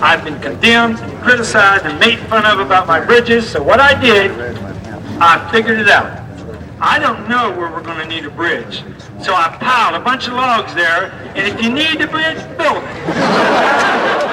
I've been condemned, criticized, and made fun of about my bridges, so what I did, I figured it out. I don't know where we're going to need a bridge, so I piled a bunch of logs there, and if you need a bridge, build it.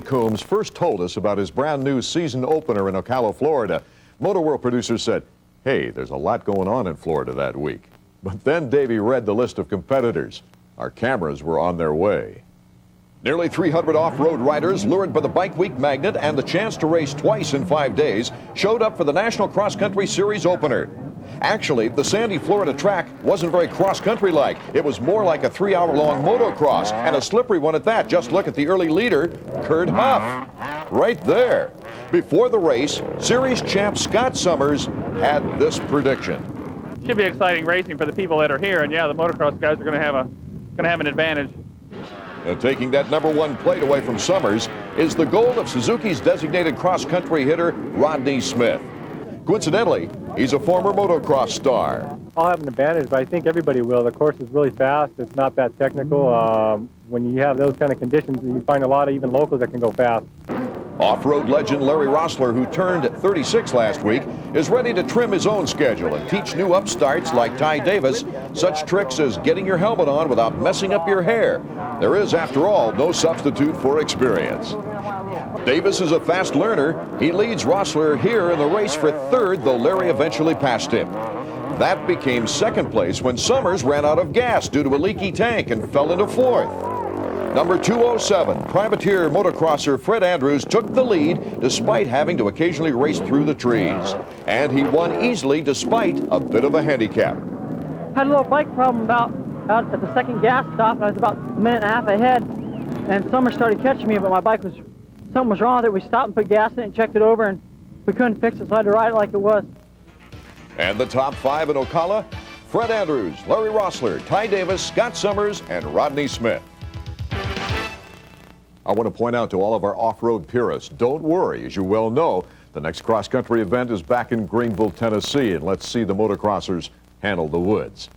Coombs first told us about his brand new season opener in Ocala, Florida. Motoworld producers said, hey, there's a lot going on in Florida that week. But then Davey read the list of competitors. Our cameras were on their way. Nearly 300 off-road riders, lured by the Bike Week magnet and the chance to race twice in 5 days, showed up for the National Cross Country Series opener. Actually, the sandy Florida track wasn't very cross-country-like. It was more like a 3-hour-long motocross, and a slippery one at that. Just look at the early leader, Kurt Huff, right there. Before the race, series champ Scott Summers had this prediction. Should be exciting racing for the people that are here, and yeah, the motocross guys are going to have an advantage. Now, taking that #1 plate away from Summers is the goal of Suzuki's designated cross-country hitter, Rodney Smith. Coincidentally, he's a former motocross star. I'll have an advantage, but I think everybody will. The course is really fast. It's not that technical. When you have those kind of conditions, you find a lot of even locals that can go fast. Off-road legend Larry Rossler, who turned 36 last week, is ready to trim his own schedule and teach new upstarts like Ty Davis such tricks as getting your helmet on without messing up your hair. There is, after all, no substitute for experience. Davis is a fast learner. He leads Rossler here in the race for third, though Larry eventually passed him. That became second place when Summers ran out of gas due to a leaky tank and fell into fourth. Number 207, privateer motocrosser Fred Andrews took the lead despite having to occasionally race through the trees. And he won easily despite a bit of a handicap. Had a little bike problem out at the second gas stop, and I was about a minute and a half ahead, and Summers started catching me, but my bike something was wrong with it. We stopped and put gas in it and checked it over, and we couldn't fix it, so I had to ride it like it was. And the top 5 in Ocala, Fred Andrews, Larry Rossler, Ty Davis, Scott Summers, and Rodney Smith. I want to point out to all of our off-road purists, don't worry. As you well know, the next cross-country event is back in Greenville, Tennessee, and let's see the motocrossers handle the woods.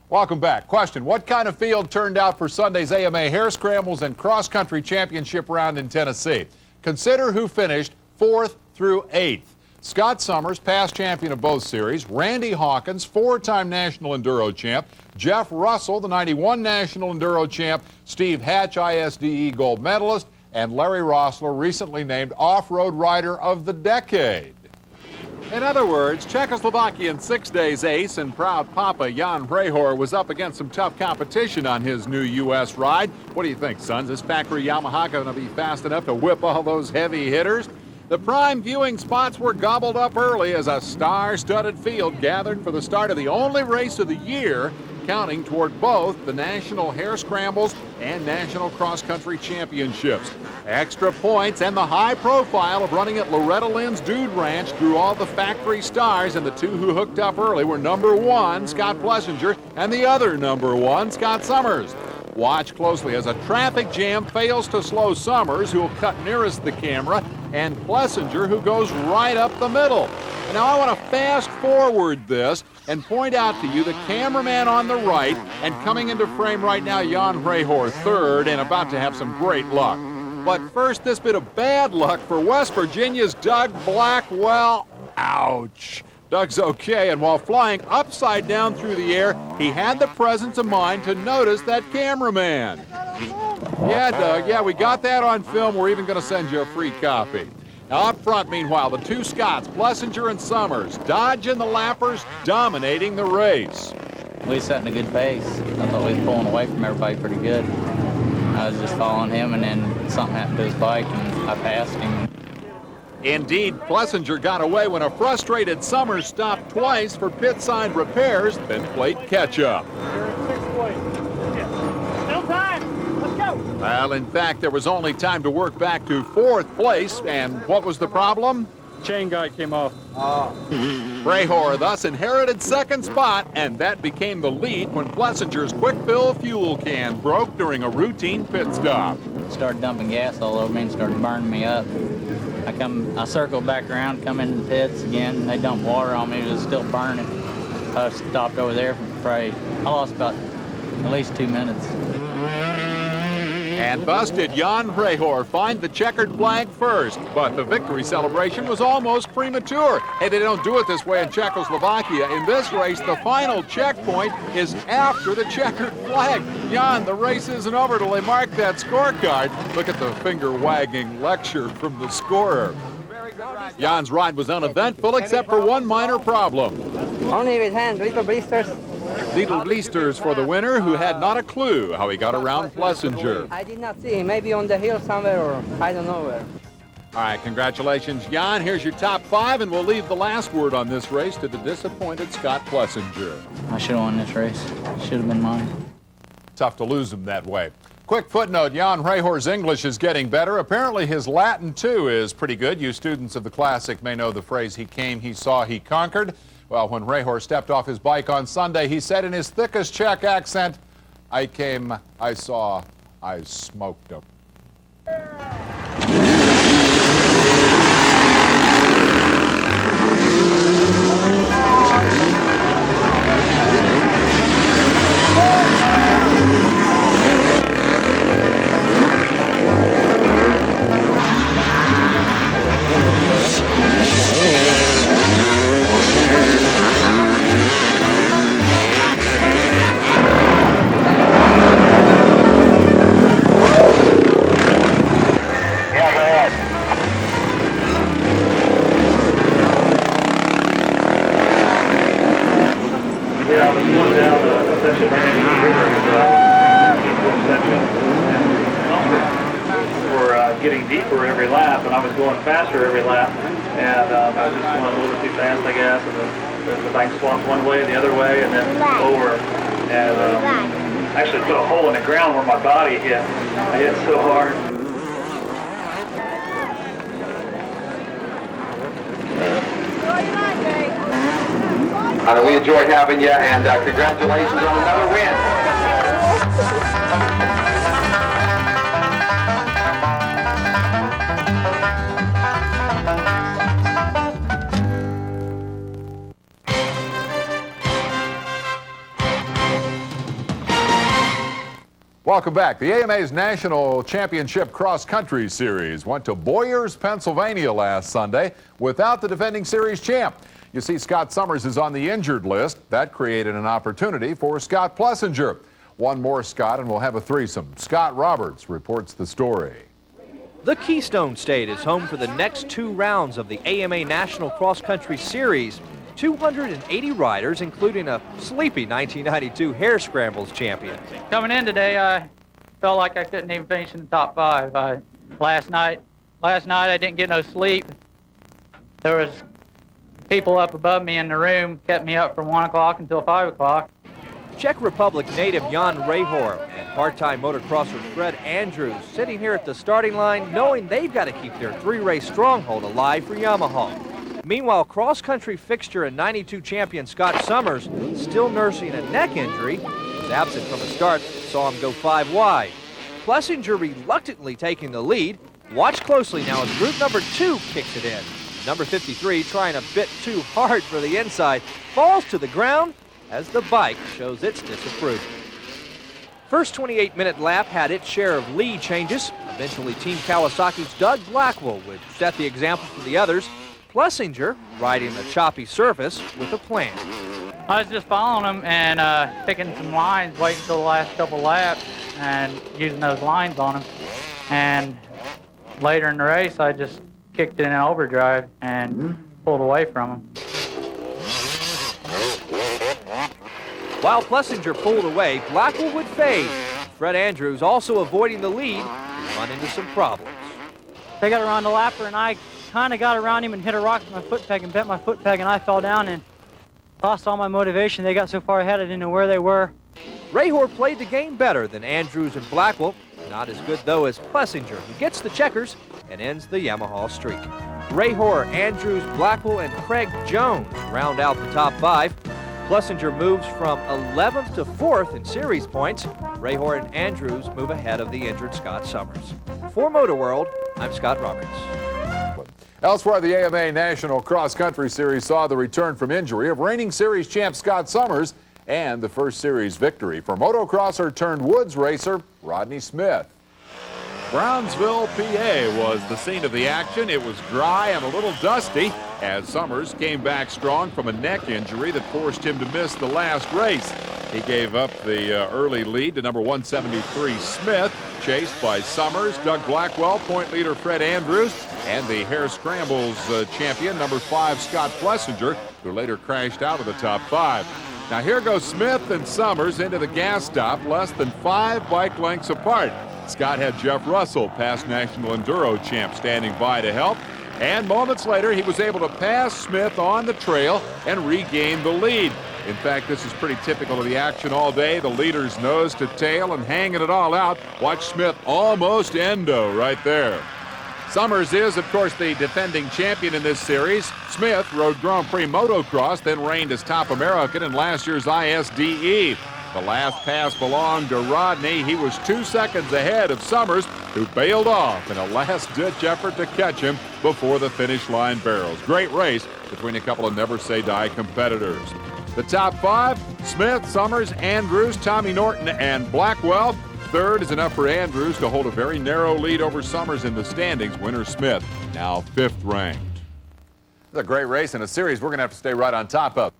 Welcome back. Question, what kind of field turned out for Sunday's AMA Hare Scrambles and Cross Country Championship round in Tennessee? Consider who finished 4th through 8th. Scott Summers, past champion of both series. Randy Hawkins, 4-time National Enduro champ. Jeff Russell, the 91 National Enduro champ. Steve Hatch, ISDE gold medalist. And Larry Rossler, recently named Off-Road Rider of the Decade. In other words, Czechoslovakian 6-days ace and proud papa Jan Brehor was up against some tough competition on his new U.S. ride. What do you think, sons? Is factory Yamaha going to be fast enough to whip all those heavy hitters? The prime viewing spots were gobbled up early as a star-studded field gathered for the start of the only race of the year, counting toward both the National Hare Scrambles and National Cross Country Championships. Extra points and the high profile of running at Loretta Lynn's Dude Ranch drew all the factory stars, and the two who hooked up early were number 1, Scott Plessinger, and the other number 1, Scott Summers. Watch closely as a traffic jam fails to slow Summers, who will cut nearest the camera, and Plessinger, who goes right up the middle. Now I want to fast forward this and point out to you the cameraman on the right, and coming into frame right now, Jan Rehor, third, and about to have some great luck. But first, this bit of bad luck for West Virginia's Doug Blackwell. Ouch. Doug's okay, and while flying upside down through the air, he had the presence of mind to notice that cameraman. Yeah, Doug, yeah, we got that on film. We're even going to send you a free copy. Now, up front, meanwhile, the two Scotts, Plessinger and Summers, dodging the lappers, dominating the race. We was setting a good pace. I thought we was pulling away from everybody pretty good. I was just following him, and then something happened to his bike, and I passed him. Indeed, Plessinger got away when a frustrated Summers stopped twice for pit-side repairs, then played catch-up. Still time. Let's go. Well, in fact, there was only time to work back to 4th place, and what was the problem? Chain guide came off. Rehor thus inherited 2nd spot, and that became the lead when Plessinger's quick-fill fuel can broke during a routine pit stop. Started dumping gas all over me and started burning me up. I circled back around, come into the pits again. They dumped water on me. It was still burning. I stopped over there from afraid. I lost about at least 2 minutes. And thus did Jan Rehor find the checkered flag first, but the victory celebration was almost premature. Hey, they don't do it this way in Czechoslovakia. In this race, the final checkpoint is after the checkered flag. Jan, the race isn't over till they mark that scorecard. Look at the finger-wagging lecture from the scorer. Jan's ride was uneventful except for one minor problem. Only with hands, little blisters. Little blisters for the winner, who had not a clue how he got around Plessinger. I did not see him. Maybe on the hill somewhere, or I don't know where. All right, congratulations, Jan. Here's your top 5, and we'll leave the last word on this race to the disappointed Scott Plessinger. I should have won this race. Should have been mine. Tough to lose him that way. Quick footnote, Jan Rehor's English is getting better. Apparently his Latin, too, is pretty good. You students of the Classic may know the phrase, he came, he saw, he conquered. Well, when Rehor stepped off his bike on Sunday, he said in his thickest Czech accent, I came, I saw, I smoked him. Getting deeper every lap, and I was going faster every lap, and I was just going a little bit too fast, I guess, and the bank swapped one way, the other way, and then over, and actually put a hole in the ground where my body hit. I hit so hard. We enjoyed having you, and congratulations on another win. Welcome back. The AMA's National Championship Cross Country Series went to Boyers, Pennsylvania last Sunday without the defending series champ. You see, Scott Summers is on the injured list. That created an opportunity for Scott Plessinger. One more Scott and we'll have a threesome. Scott Roberts reports the story. The Keystone State is home for the next 2 rounds of the AMA National Cross Country Series. 280 riders, including a sleepy 1992 Hare Scrambles champion. Coming in today, I felt like I couldn't even finish in the top 5. Last night I didn't get no sleep. There was people up above me in the room, kept me up from 1 o'clock until 5 o'clock. Czech Republic native Jan Rehor and part-time motocrosser Fred Andrews sitting here at the starting line knowing they've got to keep their three-race stronghold alive for Yamaha. Meanwhile, cross-country fixture and 92 champion Scott Summers, still nursing a neck injury, was absent from the start, saw him go 5 wide. Plessinger reluctantly taking the lead. Watch closely now as group number 2 kicks it in. Number 53, trying a bit too hard for the inside, falls to the ground as the bike shows its disapproval. First 28-minute lap had its share of lead changes. Eventually, Team Kawasaki's Doug Blackwell would set the example for the others. Plessinger riding the choppy surface with a plan. I was just following them and picking some lines, waiting until the last couple laps and using those lines on them. And later in the race, I just kicked it in overdrive and pulled away from them. While Plessinger pulled away, Blackwell would fade. Fred Andrews, also avoiding the lead, run into some problems. They got around the lapper, and I kind of got around him and hit a rock with my foot peg and bent my foot peg, and I fell down and lost all my motivation. They got so far ahead I didn't know where they were. Rehor played the game better than Andrews and Blackwell. Not as good, though, as Plessinger, who gets the checkers and ends the Yamaha streak. Rehor, Andrews, Blackwell, and Craig Jones round out the top 5. Plessinger moves from 11th to 4th in series points. Rehor and Andrews move ahead of the injured Scott Summers. For Motoworld, I'm Scott Roberts. Elsewhere, the AMA National Cross Country Series saw the return from injury of reigning series champ Scott Summers and the first series victory for motocrosser turned woods racer Rodney Smith. Brownsville, PA was the scene of the action. It was dry and a little dusty as Summers came back strong from a neck injury that forced him to miss the last race. He gave up the early lead to number 173 Smith, chased by Summers, Doug Blackwell, point leader Fred Andrews, and the Hare Scrambles champion, number 5 Scott Plessinger, who later crashed out of the top 5. Now here goes Smith and Summers into the gas stop, less than 5 bike lengths apart. Scott had Jeff Russell, past National Enduro champ, standing by to help. And moments later, he was able to pass Smith on the trail and regain the lead. In fact, this is pretty typical of the action all day. The leaders nose to tail and hanging it all out. Watch Smith almost endo right there. Summers is, of course, the defending champion in this series. Smith rode Grand Prix Motocross, then reigned as top American in last year's ISDE. The last pass belonged to Rodney. He was 2 seconds ahead of Summers, who bailed off in a last-ditch effort to catch him before the finish line barrels. Great race between a couple of never-say-die competitors. The top 5, Smith, Summers, Andrews, Tommy Norton, and Blackwell. Third is enough for Andrews to hold a very narrow lead over Summers in the standings. Winner Smith, now 5th ranked. It's a great race and a series we're going to have to stay right on top of.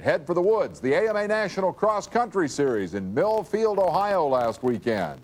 Head for the woods, the AMA National Cross Country Series in Millfield, Ohio last weekend.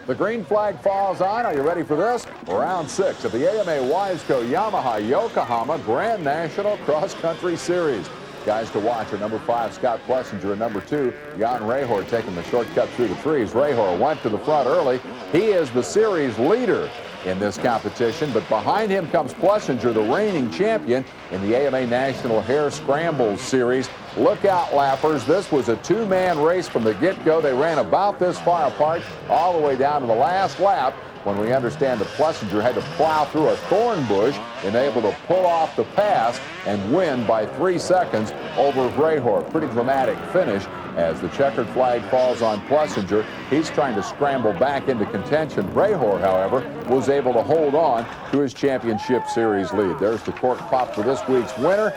The green flag falls on. Are you ready for this? Round 6 of the AMA Wiseco Yamaha Yokohama Grand National Cross Country Series. Guys to watch are number 5 Scott Plessinger and number 2 Jan Rehor taking the shortcut through the trees. Rehor went to the front early. He is the series leader in this competition, but behind him comes Plessinger, the reigning champion in the AMA National Hare Scrambles Series. Look out, lappers. This was a 2-man race from the get-go. They ran about this far apart all the way down to the last lap, when we understand that Plessinger had to plow through a thorn bush and able to pull off the pass and win by 3 seconds over Rehor. Pretty dramatic finish as the checkered flag falls on Plessinger. He's trying to scramble back into contention. Rehor, however, was able to hold on to his championship series lead. There's the cork pop for this week's winner.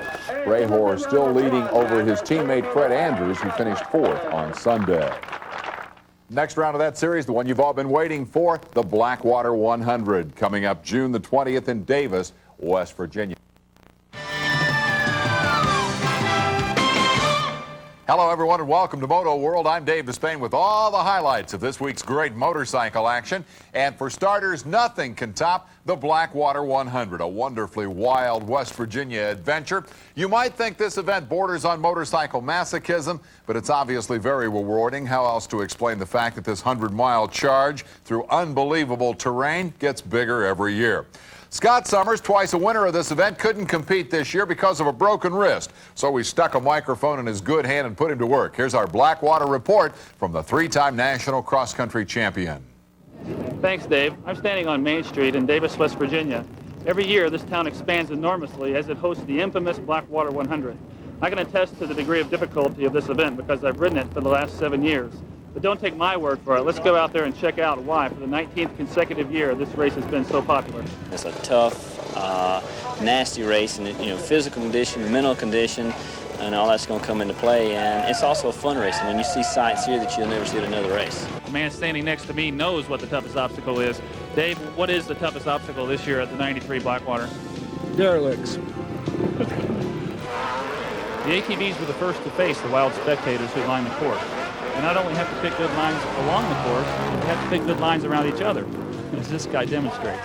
Rehor still leading over his teammate Fred Andrews, who finished 4th on Sunday. Next round of that series, the one you've all been waiting for, the Blackwater 100, coming up June the 20th in Davis, West Virginia. Hello, everyone, and welcome to Motoworld. I'm Dave Despain with all the highlights of this week's great motorcycle action. And for starters, nothing can top the Blackwater 100, a wonderfully wild West Virginia adventure. You might think this event borders on motorcycle masochism, but it's obviously very rewarding. How else to explain the fact that this 100-mile charge through unbelievable terrain gets bigger every year? Scott Summers, twice a winner of this event, couldn't compete this year because of a broken wrist. So we stuck a microphone in his good hand and put him to work. Here's our Blackwater report from the three-time national cross-country champion. Thanks, Dave. I'm standing on Main Street in Davis, West Virginia. Every year, this town expands enormously as it hosts the infamous Blackwater 100. I can attest to the degree of difficulty of this event because I've ridden it for the last 7 years. But don't take my word for it. Let's go out there and check out why, for the 19th consecutive year, this race has been so popular. It's a tough, nasty race, and physical condition, mental condition, and all that's going to come into play. And it's also a fun race. I mean, you see sights here that you'll never see at another race. The man standing next to me knows what the toughest obstacle is. Dave, what is the toughest obstacle this year at the 93 Blackwater? Derelicts. The ATVs were the first to face the wild spectators who lined the course. They not only have to pick good lines along the course, they have to pick good lines around each other, as this guy demonstrates.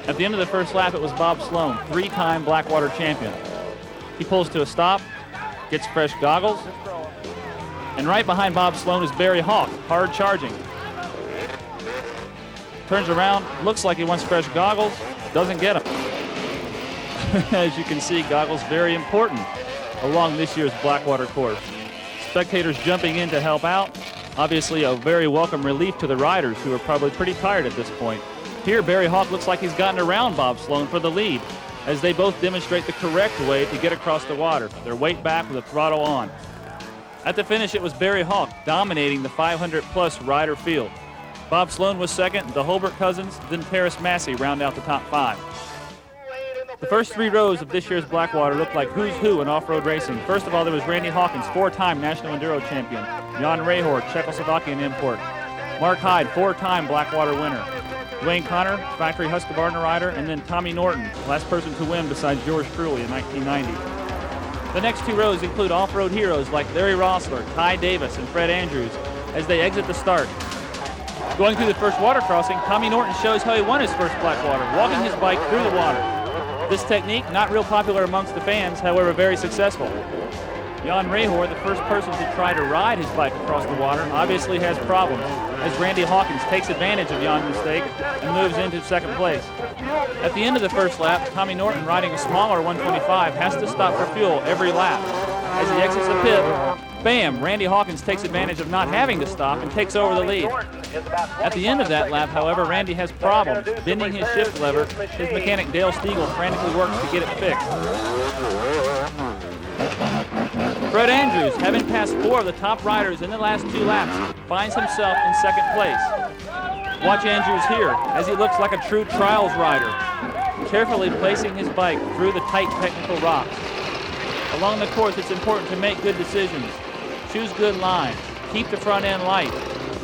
At the end of the first lap, it was Bob Sloan, three-time Blackwater champion. He pulls to a stop, gets fresh goggles, and right behind Bob Sloan is Barry Hawk, hard charging. Turns around, looks like he wants fresh goggles, doesn't get them. As you can see, goggles very important along this year's Blackwater course. Spectators jumping in to help out. Obviously a very welcome relief to the riders who are probably pretty tired at this point. Here, Barry Hawk looks like he's gotten around Bob Sloan for the lead as they both demonstrate the correct way to get across the water. Their weight back with the throttle on. At the finish, it was Barry Hawk dominating the 500-plus rider field. Bob Sloan was second, the Holbert cousins, then Paris Massey round out the top 5. The first 3 rows of this year's Blackwater looked like who's who in off-road racing. First of all, there was Randy Hawkins, 4-time National Enduro champion. Jan Rehor, Czechoslovakian import. Mark Hyde, 4-time Blackwater winner. Dwayne Connor, factory Husqvarna rider, and then Tommy Norton, last person to win besides George Truly in 1990. The next 2 rows include off-road heroes like Larry Rossler, Ty Davis, and Fred Andrews as they exit the start. Going through the first water crossing, Tommy Norton shows how he won his first Blackwater, walking his bike through the water. This technique, not real popular amongst the fans, however very successful. Jan Rehor, the first person to try to ride his bike across the water, obviously has problems, as Randy Hawkins takes advantage of Jan's mistake and moves into second place. At the end of the first lap, Tommy Norton, riding a smaller 125, has to stop for fuel every lap. As he exits the pit, bam, Randy Hawkins takes advantage of not having to stop and takes over the lead. At the end of that lap, however, Randy has problems bending his shift lever. His mechanic Dale Stiegel frantically works to get it fixed. Fred Andrews, having passed 4 of the top riders in the last 2 laps, finds himself in second place. Watch Andrews here as he looks like a true trials rider, carefully placing his bike through the tight technical rocks. Along the course, it's important to make good decisions, choose good lines, keep the front end light.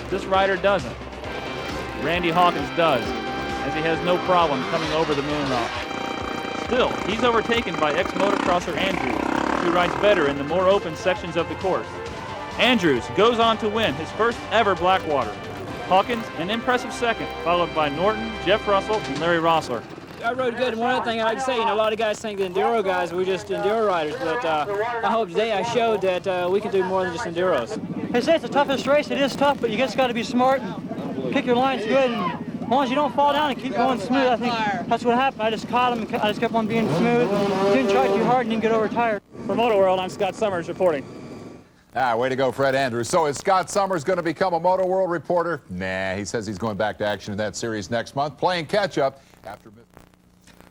This rider doesn't. Randy Hawkins does, as he has no problem coming over the moon rock. Still, he's overtaken by ex-motocrosser Andrews, who rides better in the more open sections of the course. Andrews goes on to win his first ever Blackwater. Hawkins, an impressive second, followed by Norton, Jeff Russell, and Larry Rossler. I rode good, and one other thing I'd like to say, a lot of guys think the enduro guys, we're just enduro riders, but I hope today I showed that we can do more than just enduros. They say it's the toughest race. It is tough, but you just got to be smart and pick your lines good. And as long as you don't fall down and keep going smooth, I think that's what happened. I just caught him, and I just kept on being smooth. Didn't try too hard and didn't get overtired. For Motoworld, I'm Scott Summers reporting. Way to go, Fred Andrews. So is Scott Summers going to become a Motoworld reporter? Nah, he says he's going back to action in that series next month, playing catch-up after...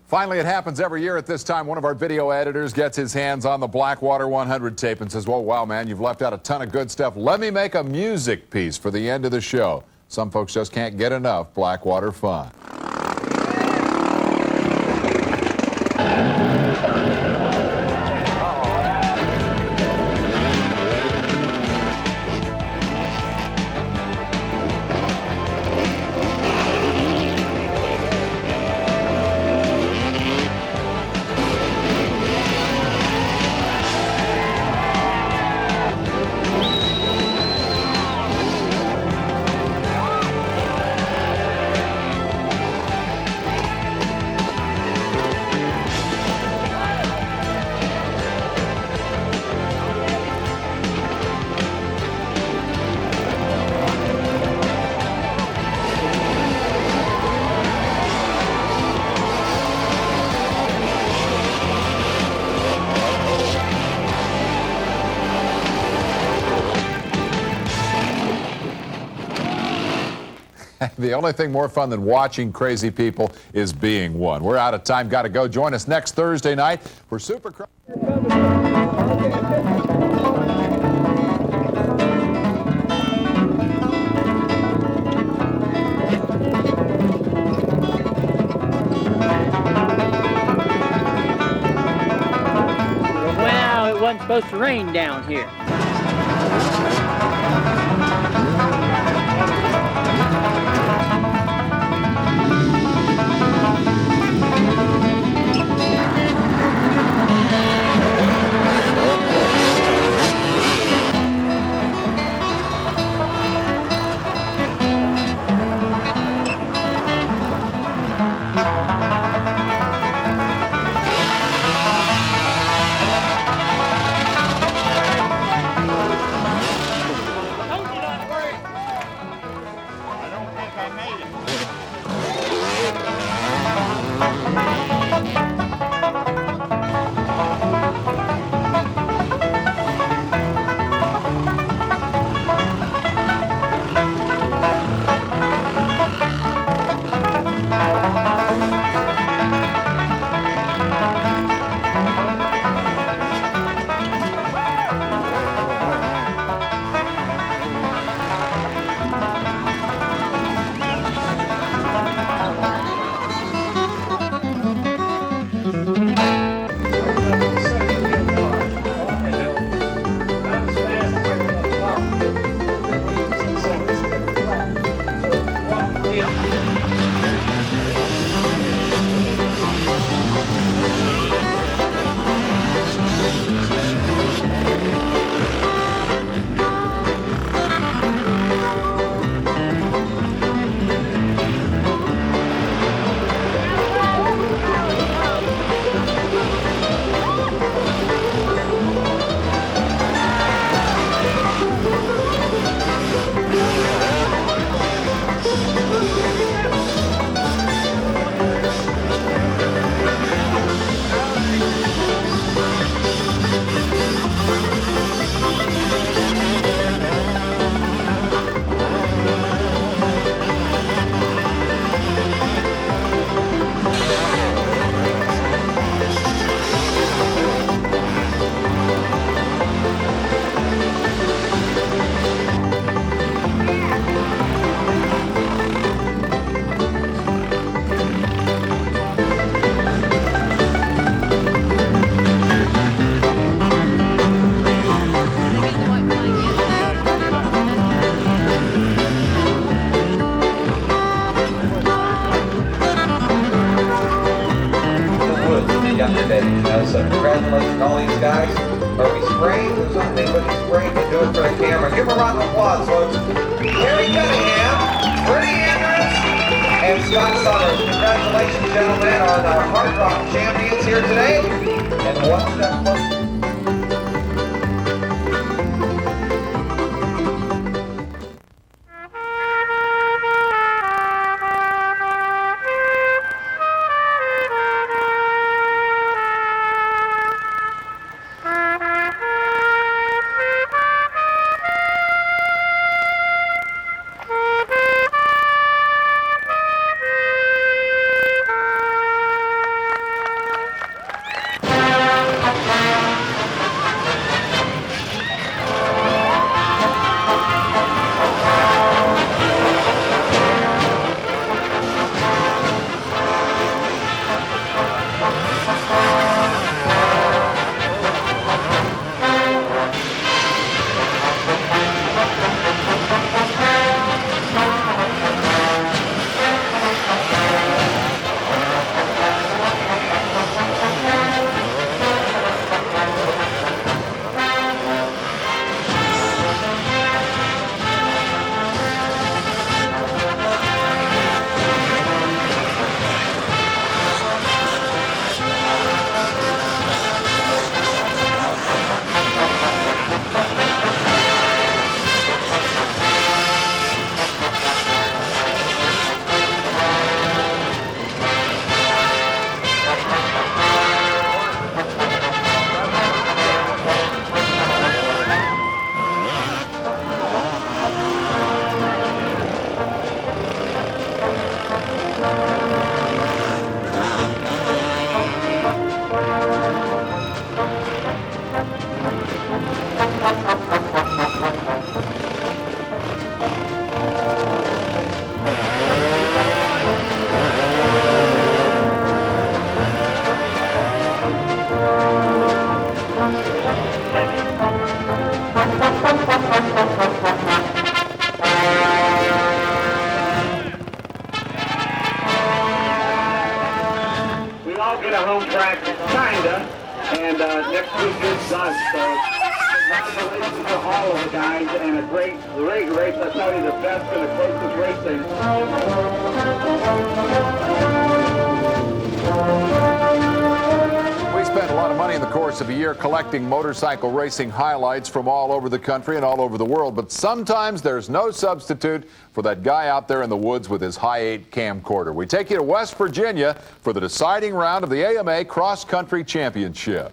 Finally, it happens every year at this time. One of our video editors gets his hands on the Blackwater 100 tape and says, well, wow, man, you've left out a ton of good stuff. Let me make a music piece for the end of the show. Some folks just can't get enough Blackwater fun. The only thing more fun than watching crazy people is being one. We're out of time. Got to go. Join us next Thursday night for Supercross. Well, it wasn't supposed to rain down here. So congratulations to all these guys. Are we spraying? There's nothing but he's spraying to do it for the camera. Give him a round of applause, folks. Harry Cunningham, Bernie Andrews, and Scott Summers. Congratulations, gentlemen, on our Hard Rock champions here today. And one step closer. a home track, kinda, and next week is done. So congratulations to all of the guys, and a great race. I tell you, the best and the closest racing. We spend a lot of money in the course of a year collecting motorcycle racing highlights from all over the country and all over the world, but sometimes there's no substitute for that guy out there in the woods with his high-8 camcorder. We take you to West Virginia for the deciding round of the AMA Cross Country Championship.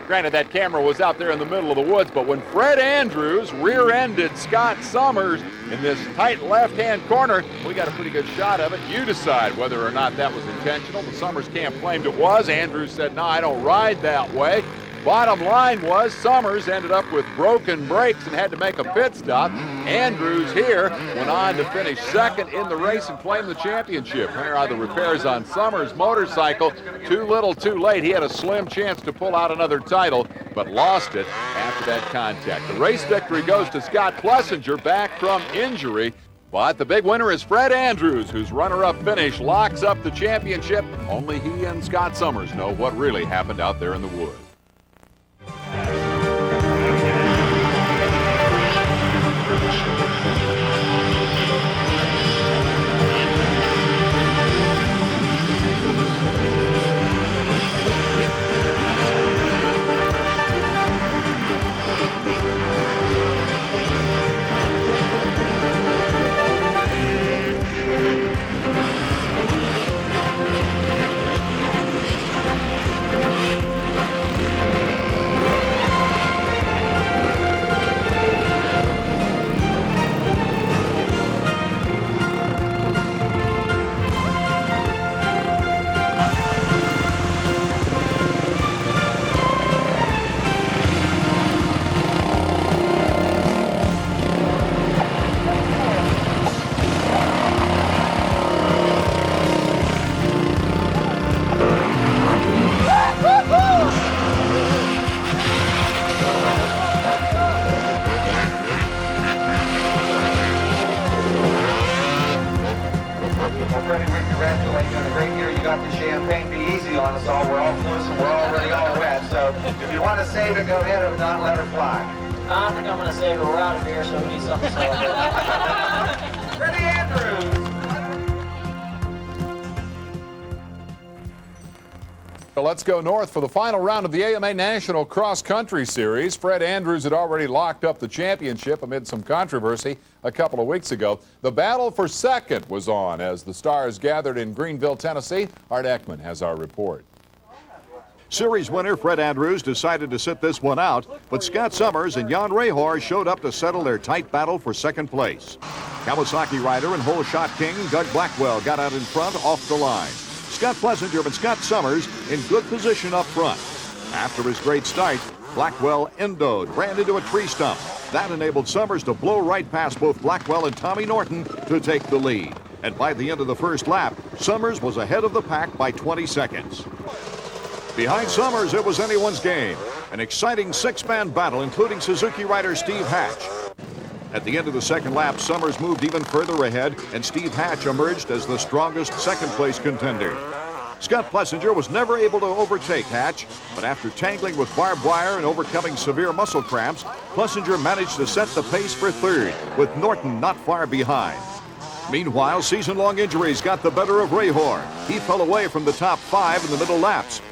Granted, that camera was out there in the middle of the woods, but when Fred Andrews rear-ended Scott Summers in this tight left-hand corner, we got a pretty good shot of it. You decide whether or not that was intentional. The Summers camp claimed it was. Andrews said, no, I don't ride that way. Bottom line was Summers ended up with broken brakes and had to make a pit stop. Andrews here went on to finish second in the race and claim the championship. Here are the repairs on Summers' motorcycle. Too little, too late. He had a slim chance to pull out another title, but lost it after that contact. The race victory goes to Scott Plessinger, back from injury. But the big winner is Fred Andrews, whose runner-up finish locks up the championship. Only he and Scott Summers know what really happened out there in the woods. Let's go north for the final round of the AMA National Cross Country Series. Fred Andrews had already locked up the championship amid some controversy a couple of weeks ago. The battle for second was on as the stars gathered in Greenville, Tennessee. Art Ekman has our report. Series winner Fred Andrews decided to sit this one out, but Scott Summers and Jan Rehor showed up to settle their tight battle for second place. Kawasaki rider and hole shot king Doug Blackwell got out in front off the line. Scott Plessinger and Scott Summers in good position up front. After his great start, Blackwell endoed, ran into a tree stump. That enabled Summers to blow right past both Blackwell and Tommy Norton to take the lead. And by the end of the first lap, Summers was ahead of the pack by 20 seconds. Behind Summers, it was anyone's game. An exciting six-man battle, including Suzuki rider Steve Hatch. At the end of the second lap, Summers moved even further ahead, and Steve Hatch emerged as the strongest second-place contender. Scott Plessinger was never able to overtake Hatch, but after tangling with barbed wire and overcoming severe muscle cramps, Plessinger managed to set the pace for third, with Norton not far behind. Meanwhile, season-long injuries got the better of Rehor. He fell away from the top five in the middle laps.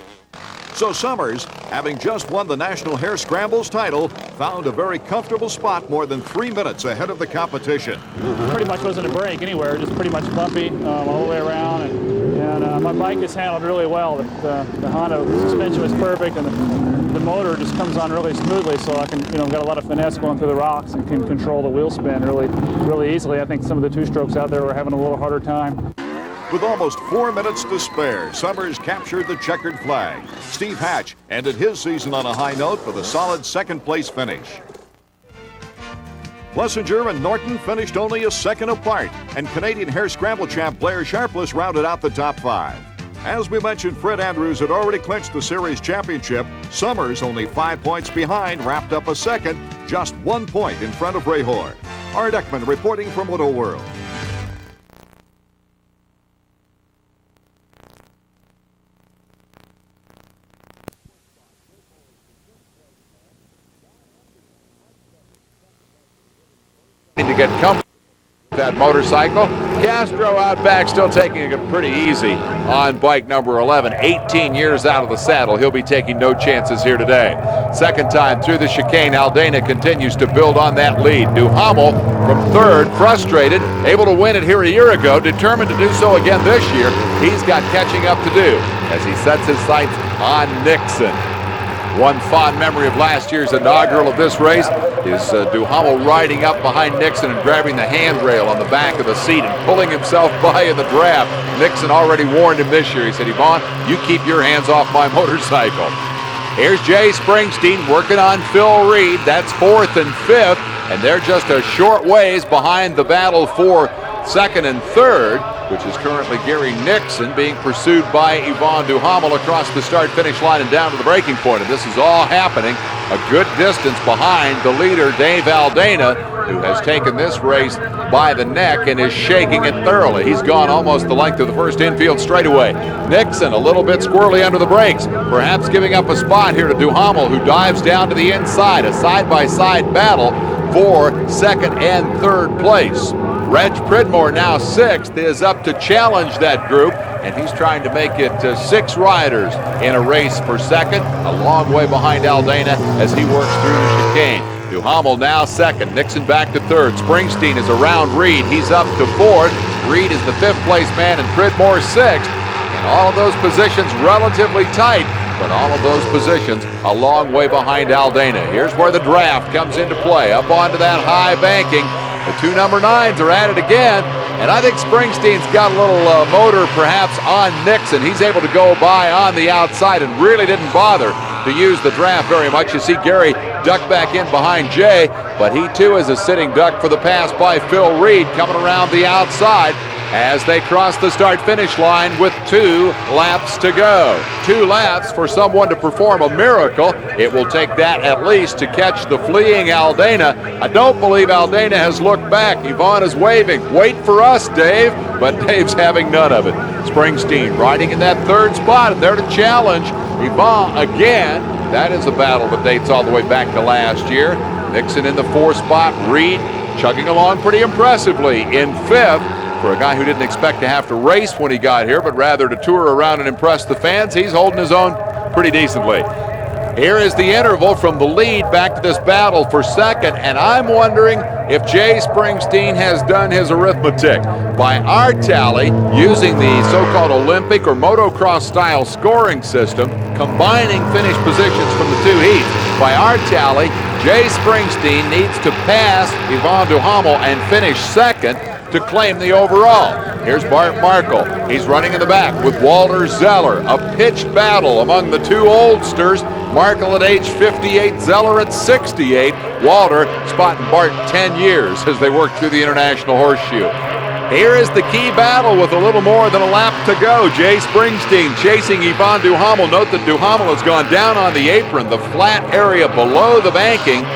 So Summers, having just won the National Hare Scrambles title, found a very comfortable spot more than 3 minutes ahead of the competition. Pretty much wasn't a break anywhere, just pretty much bumpy all the way around. And my bike is handled really well. The Honda suspension was perfect, and the motor just comes on really smoothly, so I can, got a lot of finesse going through the rocks and can control the wheel spin really easily. I think some of the two-strokes out there were having a little harder time. With almost 4 minutes to spare, Summers captured the checkered flag. Steve Hatch ended his season on a high note with a solid second-place finish. Plessinger and Norton finished only a second apart, and Canadian Hare Scramble champ Blair Sharpless rounded out the top five. As we mentioned, Fred Andrews had already clinched the series championship. Summers, only 5 points behind, wrapped up a second, just 1 point in front of Rehor. Art Ekman reporting from Motoworld. get comfortable with that motorcycle. Castro out back still taking it pretty easy on bike number 11. 18 years out of the saddle. He'll be taking no chances here today. Second time through the chicane, Aldana continues to build on that lead. Duhamel from third, frustrated, able to win it here a year ago, determined to do so again this year. He's got catching up to do as he sets his sights on Nixon. One fond memory of last year's inaugural of this race is Duhamel riding up behind Nixon and grabbing the handrail on the back of the seat and pulling himself by in the draft. Nixon already warned him this year. He said, Yvonne, you keep your hands off my motorcycle. Here's Jay Springsteen working on Phil Reed. That's fourth and fifth, and they're just a short ways behind the battle for second and third, which is currently Gary Nixon being pursued by Yvonne Duhamel across the start-finish line and down to the breaking point. And this is all happening a good distance behind the leader, Dave Aldana, who has taken this race by the neck and is shaking it thoroughly. He's gone almost the length of the first infield straightaway. Nixon a little bit squirrely under the brakes, perhaps giving up a spot here to Duhamel, who dives down to the inside. A side-by-side battle for second and third place. Reg Pridmore, now sixth, is up to challenge that group, and he's trying to make it 6 riders in a race for second, a long way behind Aldana as he works through the chicane. Duhamel now second, Nixon back to third. Springsteen is around Reed. He's up to fourth. Reed is the fifth place man and Pridmore sixth. And all of those positions relatively tight, but all of those positions a long way behind Aldana. Here's where the draft comes into play, up onto that high banking. The 2 number 9s are at it again, and I think Springsteen's got a little motor perhaps on Nixon. He's able to go by on the outside and really didn't bother to use the draft very much. You see Gary duck back in behind Jay, but he too is a sitting duck for the pass by Phil Reed coming around the outside as they cross the start-finish line with 2 laps to go. 2 laps for someone to perform a miracle. It will take that at least to catch the fleeing Aldana. I don't believe Aldana has looked back. Yvonne is waving. Wait for us, Dave. But Dave's having none of it. Springsteen riding in that third spot, and there to challenge Yvonne again. That is a battle that dates all the way back to last year. Nixon in the 4th spot. Reed chugging along pretty impressively in 5th. For a guy who didn't expect to have to race when he got here, but rather to tour around and impress the fans, he's holding his own pretty decently. Here is the interval from the lead back to this battle for second, and I'm wondering if Jay Springsteen has done his arithmetic. By our tally, using the so-called Olympic or motocross style scoring system, combining finish positions from the 2 heats, by our tally, Jay Springsteen needs to pass Yvonne Duhamel and finish second to claim the overall. Here's Bart Markle. He's running in the back with Walter Zeller. A pitched battle among the 2 oldsters. Markle at age 58, Zeller at 68. Walter spotting Bart 10 years as they work through the International Horseshoe. Here is the key battle with a little more than a lap to go. Jay Springsteen chasing Yvonne Duhamel. Note that Duhamel has gone down on the apron, the flat area below the banking.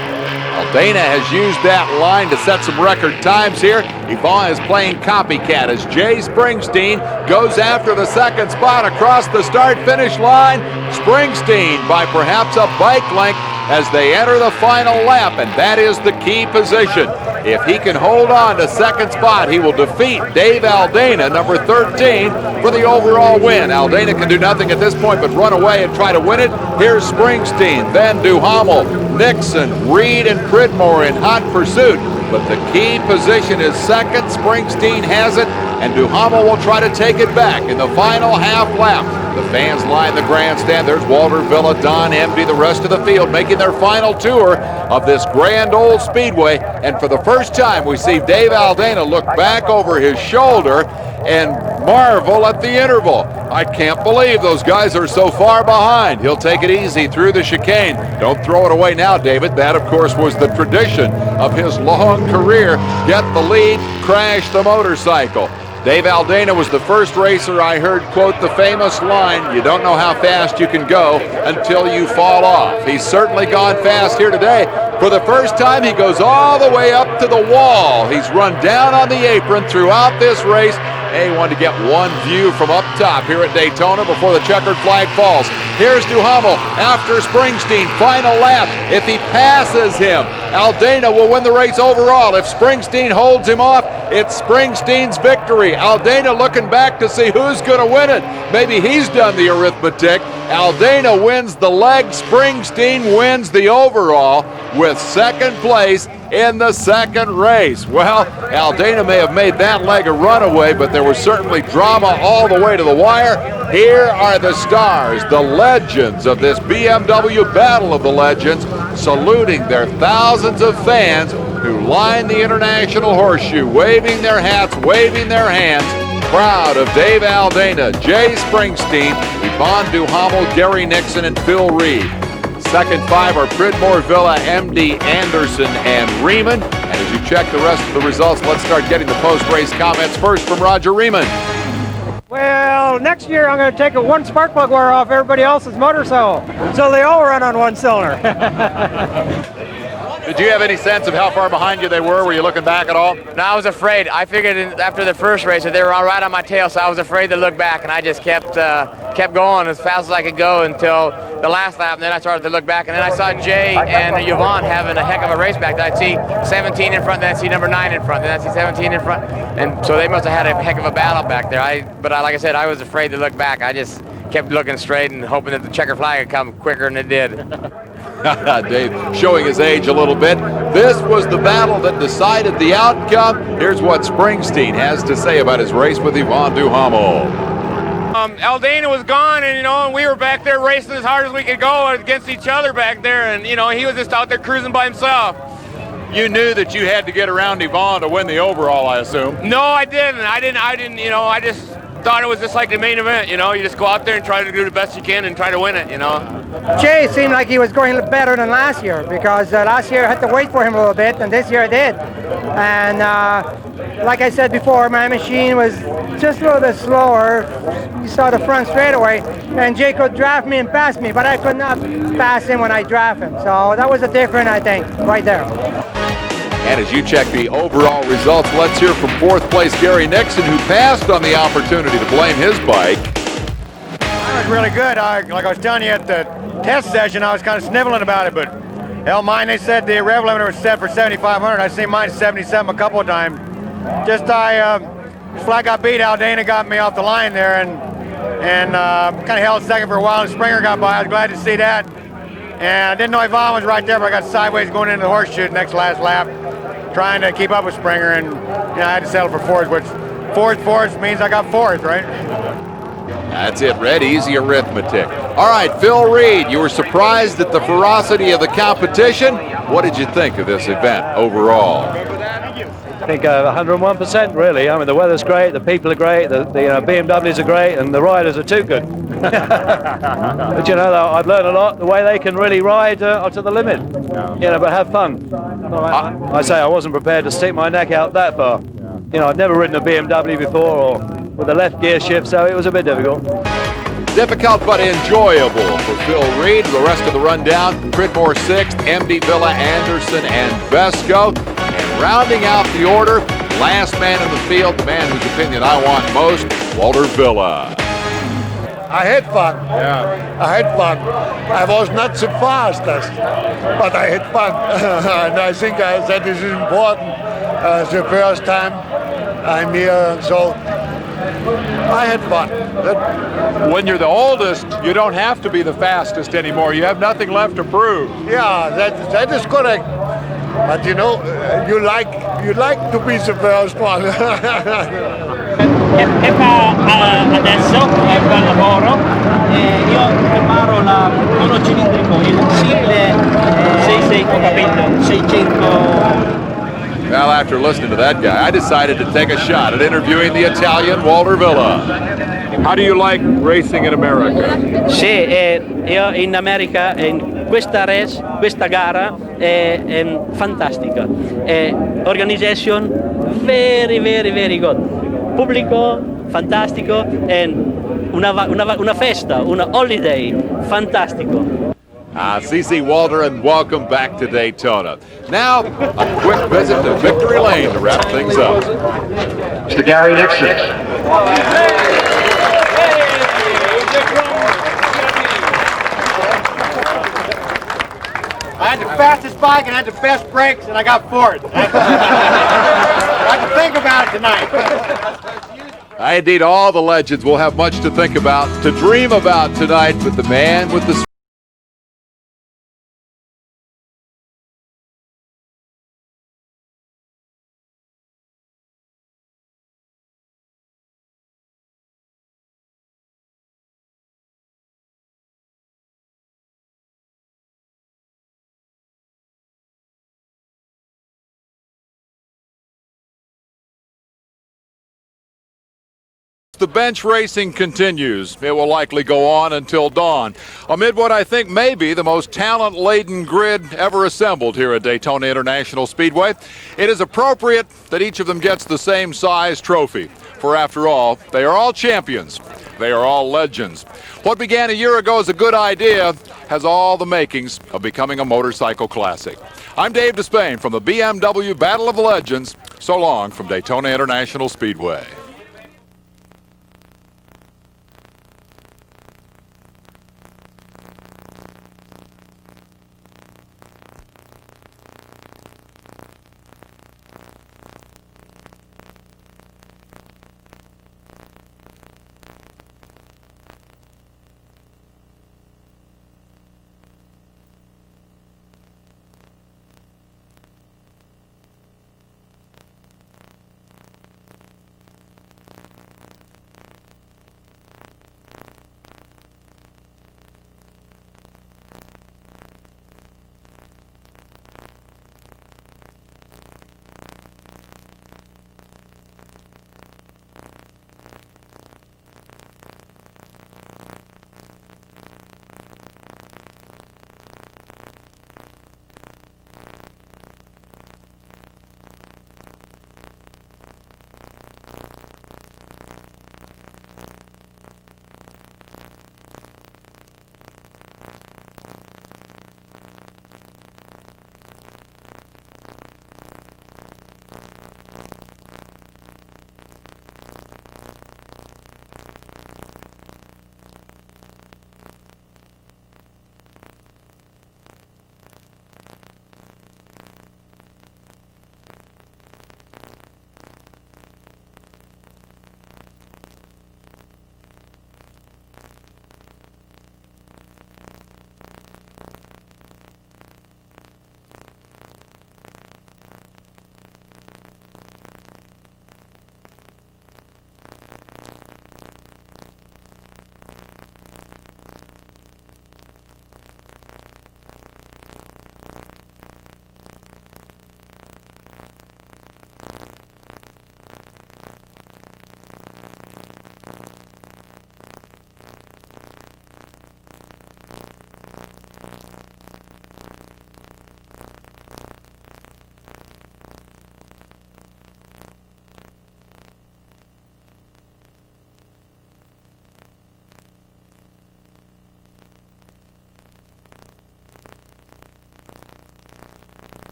Aldana has used that line to set some record times here. Yvonne is playing copycat as Jay Springsteen goes after the second spot across the start-finish line. Springsteen by perhaps a bike length as they enter the final lap, and that is the key position. If he can hold on to second spot, he will defeat Dave Aldana, number 13, for the overall win. Aldana can do nothing at this point but run away and try to win it. Here's Springsteen, then Duhamel, Nixon, Reed, and Pridmore in hot pursuit. But the key position is second. Springsteen has it, and Duhamel will try to take it back in the final half lap. The fans line the grandstand. There's Walter Villa, Don Emdy, the rest of the field making their final tour of this grand old speedway. And for the first time, we see Dave Aldana look back over his shoulder and marvel at the interval. I can't believe those guys are so far behind. He'll take it easy through the chicane. Don't throw it away now, David. That, of course, was the tradition of his long career. Get the lead, crash the motorcycle. Dave Aldana was the first racer I heard quote the famous line, "You don't know how fast you can go until you fall off." He's certainly gone fast here today. For the first time, he goes all the way up to the wall. He's run down on the apron throughout this race, Hey, wanted to get one view from up top here at Daytona before the checkered flag falls. Here's Duhamel after Springsteen, final lap. If he passes him, Aldana will win the race overall. If Springsteen holds him off, it's Springsteen's victory. Aldana looking back to see who's going to win it. Maybe he's done the arithmetic. Aldana wins the leg. Springsteen wins the overall with second place in the second race. Well, Aldana may have made that leg a runaway, but there was certainly drama all the way to the wire. Here are the stars, the legends of this BMW Battle of the Legends, saluting their thousands of fans who line the International Horseshoe, waving their hats, waving their hands, proud of Dave Aldana, Jay Springsteen, Yvonne Duhamel, Gary Nixon, and Phil Reed. Second five are Pridmore, Villa, MD, Anderson, and Riemann. And as you check the rest of the results, let's start getting the post-race comments. First from Roger Riemann. Well, next year I'm going to take one spark plug wire off everybody else's motor so they all run on one cylinder. Did you have any sense of how far behind you they were? Were you looking back at all? No, I was afraid. I figured after the first race that they were all right on my tail, so I was afraid to look back, and I just kept going as fast as I could go until the last lap, and then I started to look back, and then I saw Jay and Yvonne having a heck of a race back. I'd see 17 in front, then I'd see number 9 in front, then I'd see 17 in front, and so they must have had a heck of a battle back there. But like I said, I was afraid to look back. I just kept looking straight and hoping that the checker flag would come quicker than it did. Dave showing his age a little bit. This was the battle that decided the outcome. Here's what Springsteen has to say about his race with Yvonne Duhamel. Aldana was gone, and we were back there racing as hard as we could go against each other back there, and he was just out there cruising by himself. You knew that you had to get around Yvonne to win the overall, I assume. No, I didn't. I just thought it was just like the main event, you just go out there and try to do the best you can and try to win it, Jay seemed like he was going better than last year because last year I had to wait for him a little bit, and this year I did. And like I said before, my machine was just a little bit slower. You saw the front straightaway, and Jay could draft me and pass me, but I could not pass him when I draft him. So that was a difference, I think, right there. And as you check the overall results, let's hear from fourth place Gary Nixon, who passed on the opportunity to blame his bike. I was really good. Like I was telling you at the test session, I was kind of sniveling about it, but hell, mine, they said the rev limiter was set for 7,500. I see mine 77 a couple of times. Flag got beat. Aldana got me off the line there, and kind of held second for a while, and Springer got by. I was glad to see that. And I didn't know Yvonne was right there, but I got sideways going into the horseshoe next last lap, trying to keep up with Springer, and I had to settle for fourth, which fourth means I got fourth, right? That's it, Red. Easy arithmetic. All right, Phil Reed, you were surprised at the ferocity of the competition. What did you think of this event overall? I think 101% really. I mean, the weather's great, the people are great, the BMWs are great, and the riders are too good. But I've learned a lot, the way they can really ride to the limit. But have fun. I say I wasn't prepared to stick my neck out that far. I've never ridden a BMW before or with a left gear shift, so it was a bit difficult. Difficult but enjoyable for Phil Reed. The rest of the rundown, Pridmore 6th, MD, Villa, Anderson, and Vesco. And rounding out the order, last man in the field, the man whose opinion I want most, Walter Villa. I had fun. Yeah. I had fun. I was not the fastest, but I had fun. And I think that is important. The first time I'm here, so I had fun. When you're the oldest, you don't have to be the fastest anymore. You have nothing left to prove. Yeah, that is correct. But you like to be the first one. Che fa adesso è un lavoro io preparo la monocilindrico, il simile 600. Well, after listening to that guy, I decided to take a shot at interviewing the Italian Walter Villa. How do you like racing in America? Sì, io in America in questa race, questa gara è fantastica. Organization very, very, very good. Pubblico fantastico e una festa, una holiday fantastico. CC Walter, and welcome back to Daytona. Now, a quick visit to Victory Lane to wrap things up. Mr. Gary Nixon. I had the fastest bike and I had the best brakes, and I got fourth. I had to think about it tonight. Indeed, all the legends will have much to think about, to dream about tonight, but the man with the The bench racing continues. It will likely go on until dawn, amid what I think may be the most talent-laden grid ever assembled here at Daytona International Speedway. It is appropriate that each of them gets the same size trophy, for after all, they are all champions. They are all legends. What began a year ago as a good idea has all the makings of becoming a motorcycle classic. I'm Dave Despain from the BMW Battle of the Legends. So long from Daytona International Speedway.